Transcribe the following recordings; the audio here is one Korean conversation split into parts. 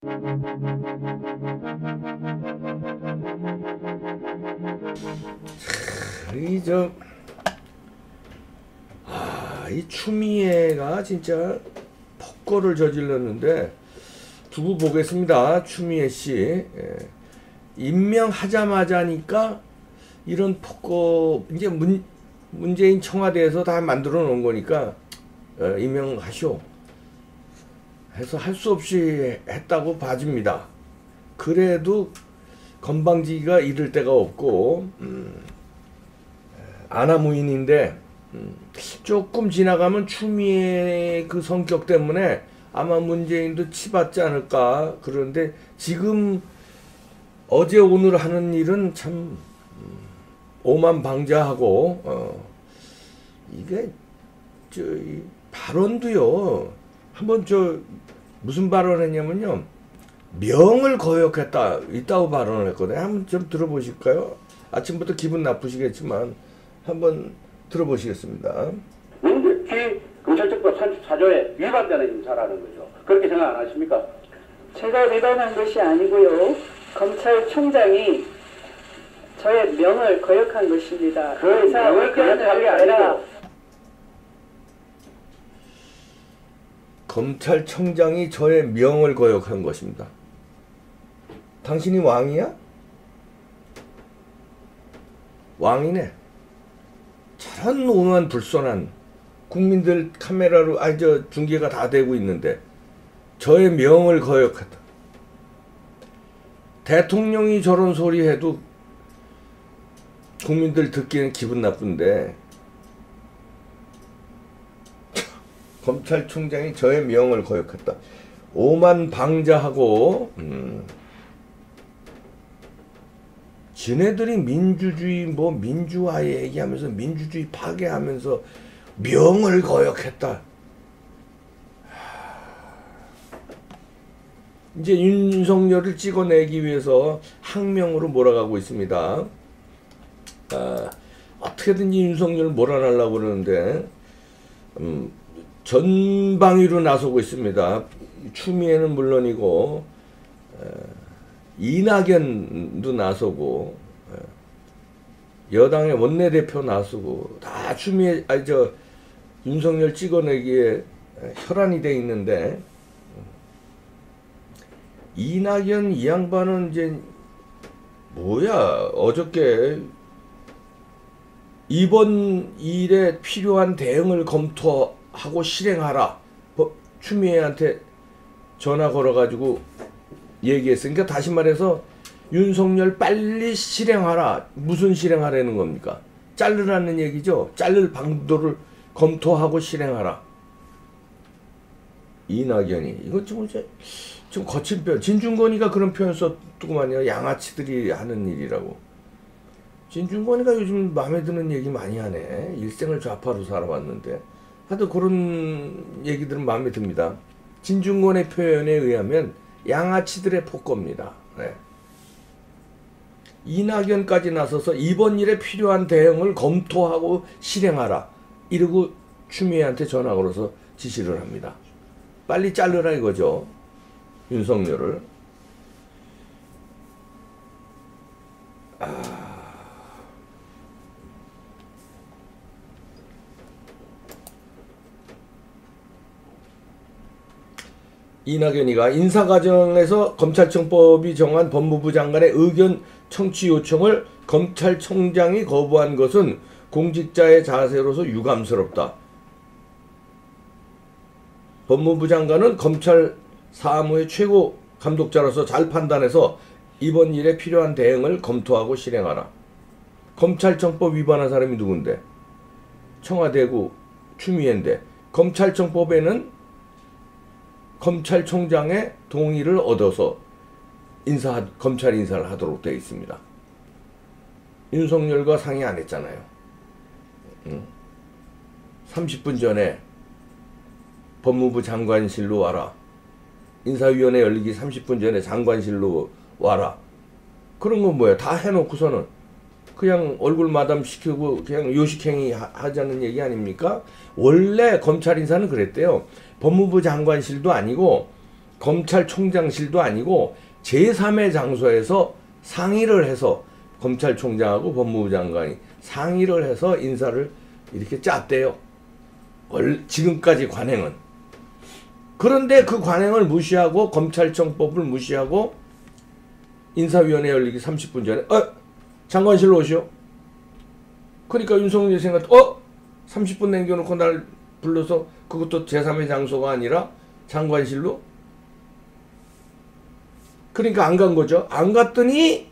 이 추미애가 진짜 폭거를 저질렀는데 두고 보겠습니다. 추미애 씨. 임명하자마자니까 이런 폭거, 이제 문재인 청와대에서 다 만들어 놓은 거니까 임명하쇼 해서 할 수 없이 했다고 봐줍니다. 그래도 건방지기가 이를 데가 없고 아나무인인데 조금 지나가면 추미애 그 성격 때문에 아마 문재인도 치받지 않을까. 그런데 지금 어제 오늘 하는 일은 참 오만방자하고 이게 이 발언도요. 한번 무슨 발언했냐면요. 명을 거역했다. 있다고 발언을 했거든요. 한번 좀 들어보실까요? 아침부터 기분 나쁘시겠지만 한번 들어보시겠습니다. 명백히 검찰청법 34조에 위반되는 인사라는 거죠. 그렇게 생각 안 하십니까? 제가 위반한 것이 아니고요. 검찰총장이 저의 명을 거역한 것입니다. 그 명을 거역한 게 아니고 검찰청장이 저의 명을 거역한 것입니다. 당신이 왕이야? 왕이네. 저런 오만 불손한 국민들 카메라로 중계가 다 되고 있는데 저의 명을 거역했다. 대통령이 저런 소리 해도 국민들 듣기는 기분 나쁜데 검찰총장이 저의 명을 거역했다. 오만방자하고 지네들이 민주주의 민주화 얘기하면서 민주주의 파괴하면서 명을 거역했다. 이제 윤석열을 찍어내기 위해서 항명으로 몰아가고 있습니다. 어떻게든지 윤석열을 몰아내려고 그러는데 전방위로 나서고 있습니다. 추미애는 물론이고 이낙연도 나서고 여당의 원내대표 나서고 다 추미애 윤석열 찍어내기에 혈안이 돼 있는데 이낙연 이 양반은 이제 뭐야 어저께 이번 일에 필요한 대응을 검토하고 실행하라 추미애한테 전화 걸어가지고 얘기했으니까 다시 말해서 윤석열 빨리 실행하라. 무슨 실행하라는 겁니까? 자르라는 얘기죠. 자를 방도를 검토하고 실행하라. 이낙연이 이거 좀 거친 표현. 진중권이가 그런 표현 썼더구만요. 양아치들이 하는 일이라고. 진중권이가 요즘 마음에 드는 얘기 많이 하네. 일생을 좌파로 살아왔는데 하여튼 그런 얘기들은 마음에 듭니다. 진중권의 표현에 의하면 양아치들의 폭거입니다. 네. 이낙연까지 나서서 이번 일에 필요한 대응을 검토하고 실행하라. 이러고 추미애한테 전화 걸어서 지시를 합니다. 빨리 자르라 이거죠. 윤석열을. 이낙연이가 인사과정에서 검찰청법이 정한 법무부 장관의 의견 청취 요청을 검찰총장이 거부한 것은 공직자의 자세로서 유감스럽다. 법무부 장관은 검찰 사무의 최고 감독자로서 잘 판단해서 이번 일에 필요한 대응을 검토하고 실행하라. 검찰청법 위반한 사람이 누군데? 청와대고 추미애인데 검찰청법에는 검찰총장의 동의를 얻어서 검찰 인사를 하도록 되어 있습니다. 윤석열과 상의 안 했잖아요. 30분 전에 법무부 장관실로 와라. 인사위원회 열리기 30분 전에 장관실로 와라. 그런 건 뭐야? 다 해놓고서는 그냥 얼굴 마담 시키고 그냥 요식행위 하자는 얘기 아닙니까? 원래 검찰 인사는 그랬대요. 법무부 장관실도 아니고 검찰총장실도 아니고 제3의 장소에서 상의를 해서 검찰총장하고 법무부 장관이 상의를 해서 인사를 이렇게 짰대요. 지금까지 관행은. 그런데 그 관행을 무시하고 검찰청법을 무시하고 인사위원회 열리기 30분 전에 장관실로 오시오. 그러니까 윤석열이 생각 30분 남겨놓고 날 불러서 그것도 제3의 장소가 아니라 장관실로? 그러니까 안 간 거죠. 안 갔더니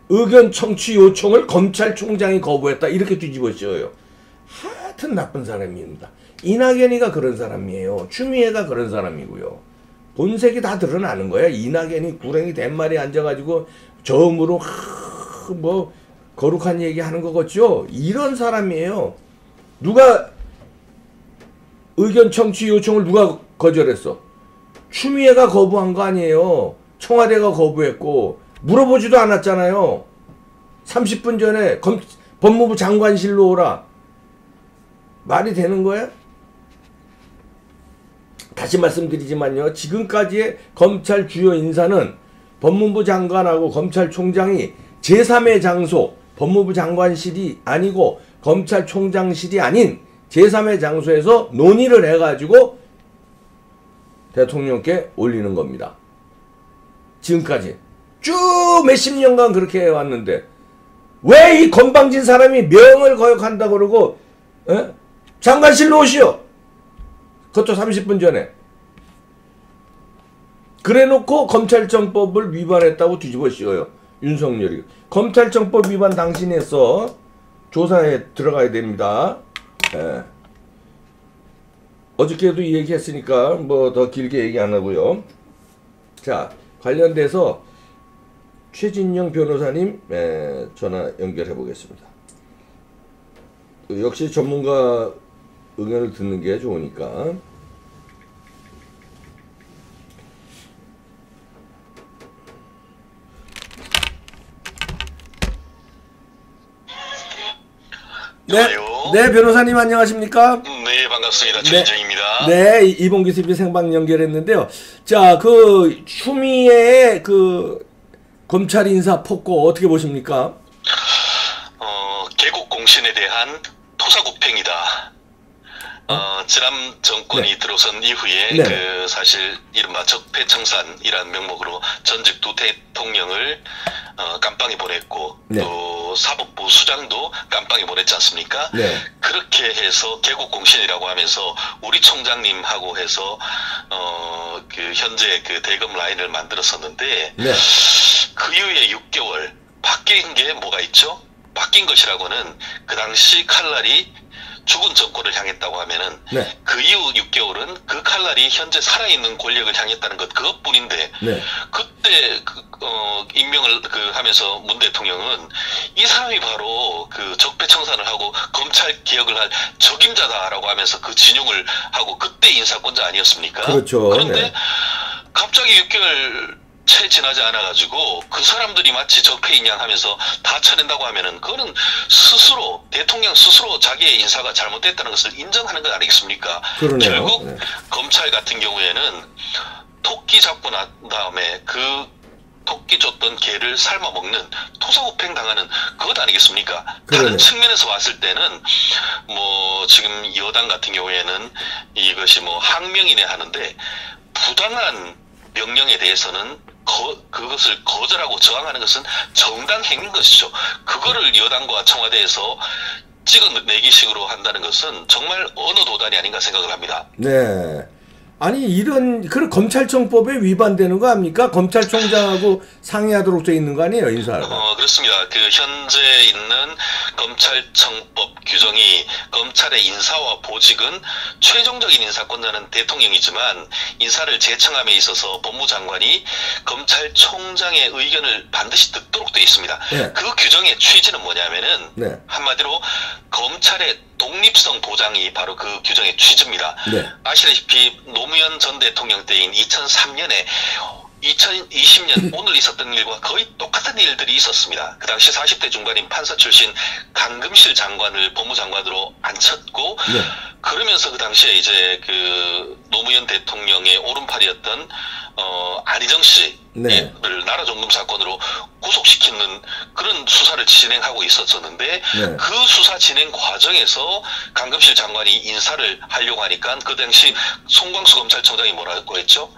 의견 청취 요청을 검찰총장이 거부했다. 이렇게 뒤집어씌워요. 하여튼 나쁜 사람입니다. 이낙연이가 그런 사람이에요. 추미애가 그런 사람이고요. 본색이 다 드러나는 거야. 이낙연이 구랭이 댄말에 앉아가지고 저음으로 뭐 거룩한 얘기 하는 거겠죠. 이런 사람이에요. 누가 의견 청취 요청을 누가 거절했어? 추미애가 거부한 거 아니에요. 청와대가 거부했고 물어보지도 않았잖아요. 30분 전에 법무부 장관실로 오라. 말이 되는 거야? 다시 말씀드리지만요. 지금까지의 검찰 주요 인사는 법무부 장관하고 검찰총장이 제3의 장소, 법무부 장관실이 아니고 검찰총장실이 아닌 제3의 장소에서 논의를 해가지고 대통령께 올리는 겁니다. 지금까지 쭉 몇십 년간 그렇게 해왔는데 왜 이 건방진 사람이 명을 거역한다 그러고 장관실로 오시오. 그것도 30분 전에. 그래놓고 검찰청법을 위반했다고 뒤집어 씌워요. 윤석열이. 검찰청법 위반 당신이 했어. 조사에 들어가야 됩니다. 예. 어저께도 이 얘기 했으니까 뭐 더 길게 얘기 안 하고요. 자, 관련돼서 최진영 변호사님 전화 연결해 보겠습니다. 역시 전문가 의견을 듣는 게 좋으니까. 네, 변호사님 안녕하십니까? 네, 반갑습니다. 최진정입니다. 네, 이봉기 TV 생방 연결했는데요. 자, 그 추미애의 그 검찰 인사 폭고 어떻게 보십니까? 개국 공신에 대한 토사구팽이다. 지난 정권이 들어선 이후에 그 사실 이른바 적폐청산이라는 명목으로 전직 두 대통령을 깜빵에 보냈고 또 사법부 수장도 깜빵에 보냈지 않습니까? 그렇게 해서 개국 공신이라고 하면서 우리 총장님하고 해서 그 현재 그 대검 라인을 만들었었는데 그 이후에 6개월 바뀐 게 뭐가 있죠? 바뀐 것이라고는 그 당시 칼날이 죽은 정권을 향했다고 하면은 그 이후 6개월은 그 칼날이 현재 살아있는 권력을 향했다는 것 그것뿐인데 그때 임명을 하면서 문 대통령은 이 사람이 바로 그 적폐청산을 하고 검찰 개혁을 할 적임자다라고 하면서 그 진용을 하고 그때 인사권자 아니었습니까? 그렇죠. 그런데 갑자기 6개월 채 지나지 않아가지고 그 사람들이 마치 적폐인 양 하면서 다 쳐낸다고 하면은 그거는 스스로 대통령 스스로 자기의 인사가 잘못됐다는 것을 인정하는 것 아니겠습니까? 그러네요. 결국 검찰 같은 경우에는 토끼 잡고 난 다음에 그 토끼 줬던 개를 삶아 먹는 토사구팽 당하는 그것 아니겠습니까? 다른 측면에서 봤을 때는 뭐 지금 여당 같은 경우에는 이것이 뭐 항명이네 하는데 부당한 명령에 대해서는 그것을 거절하고 저항하는 것은 정당 행위인 것이죠. 그거를 여당과 청와대에서 찍어내기식으로 한다는 것은 정말 언어 도단이 아닌가 생각을 합니다. 네. 아니 이런 그런 검찰청법에 위반되는 거 아닙니까? 검찰총장하고 상의하도록 돼 있는 거 아니에요, 인사가? 그렇습니다. 그 현재 있는 검찰청법 규정이 검찰의 인사와 보직은 최종적인 인사권자는 대통령이지만 인사를 제청함에 있어서 법무장관이 검찰총장의 의견을 반드시 듣도록 돼 있습니다. 그 규정의 취지는 뭐냐면은 한마디로 검찰의 독립성 보장이 바로 그 규정의 취지입니다. 아시다시피 노무현 전 대통령 때인 2003년에 2020년 오늘 있었던 일과 거의 똑같은 일들이 있었습니다. 그 당시 40대 중반인 판사 출신 강금실 장관을 법무장관으로 앉혔고 네. 그러면서 그 당시에 이제 그 노무현 대통령의 오른팔이었던 안희정 씨를 네. 나라종금 사건으로 구속시키는 그런 수사를 진행하고 있었었는데 네. 그 수사 진행 과정에서 강금실 장관이 인사를 하려고 하니까 그 당시 송광수 검찰총장이 뭐라고 했죠?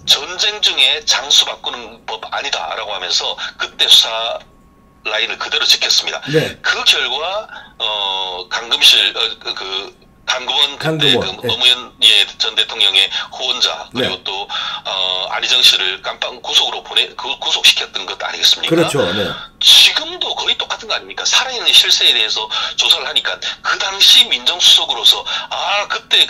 전쟁 중에 장수 바꾸는 법 아니다라고 하면서 그때 수사 라인을 그대로 지켰습니다. 네. 그 결과 강금실 강금원 그때 강금원, 그 네. 노무현 전 대통령의 후원자 그리고 네. 또 안희정 씨를 깜빵 구속으로 구속시켰던 것 아니겠습니까? 그렇죠. 네. 지금도 거의 똑같은 거 아닙니까? 살아있는 실세에 대해서 조사를 하니까 그 당시 민정수석으로서 그때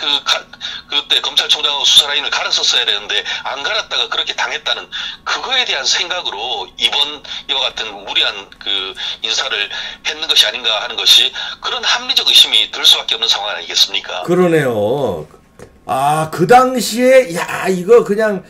그때 검찰총장하고 수사 라인을 갈았었어야 되는데 안 갈았다가 그렇게 당했다는 그거에 대한 생각으로 이번 이와 같은 무리한 그 인사를 했는 것이 아닌가 하는 것이 그런 합리적 의심이 들 수밖에 없는 상황 아니겠습니까? 그러네요. 그 당시에 이거 그냥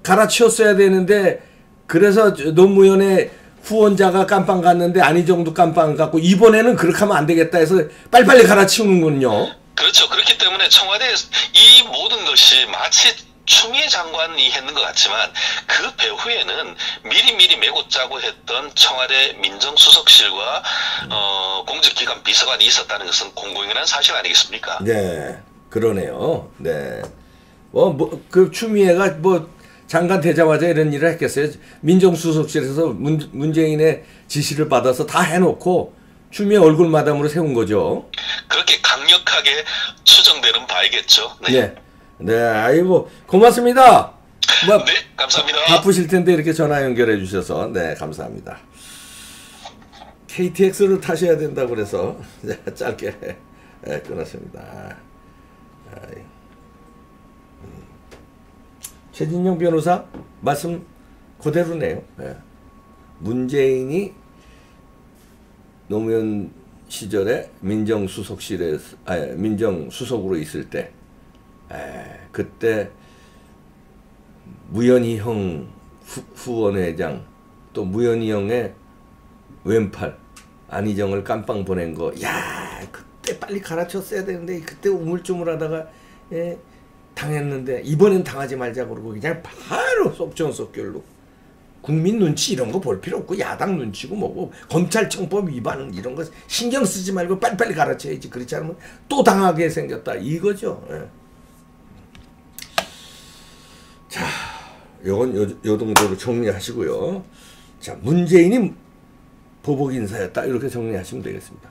갈아치웠어야 되는데 그래서 노무현의 후원자가 깜빵 갔는데 안희정도 깜빵 갔고 이번에는 그렇게 하면 안 되겠다 해서 빨리빨리 갈아치우는군요. 그렇죠. 그렇기 때문에 청와대 이 모든 것이 마치 추미애 장관이 했는 것 같지만 그 배후에는 미리 메고 짜고 했던 청와대 민정수석실과 공직기관 비서관이 있었다는 것은 공공연한 사실 아니겠습니까? 네, 그러네요. 네, 그 추미애가 장관 되자마자 이런 일을 했겠어요. 민정수석실에서 문재인의 지시를 받아서 다 해놓고 추미애 얼굴 마담으로 세운 거죠. 그렇게 강력하게 추정되는 바이겠죠. 네. 네, 아이고 고맙습니다. 네, 감사합니다. 바쁘실 텐데 이렇게 전화 연결해 주셔서 네, 감사합니다. KTX를 타셔야 된다고 그래서 짧게 끊었습니다. 최진영 변호사 말씀 그대로네요. 문재인이 노무현 시절에 민정수석으로 있을 때 그때 무현희 형 후원회장 또 무현희 형의 왼팔 안희정을 깜빵 보낸 거 그때 빨리 갈아쳤어야 되는데 그때 우물쭈물하다가 당했는데 이번엔 당하지 말자 그러고 그냥 바로 속전속결로 국민 눈치 이런 거 볼 필요 없고 야당 눈치고 뭐고 검찰청법 위반 이런 거 신경 쓰지 말고 빨리빨리 갈아쳐야지. 그렇지 않으면 또 당하게 생겼다 이거죠. 자, 요건 요 정도로 정리하시고요. 자, 문재인이 보복 인사였다 이렇게 정리하시면 되겠습니다.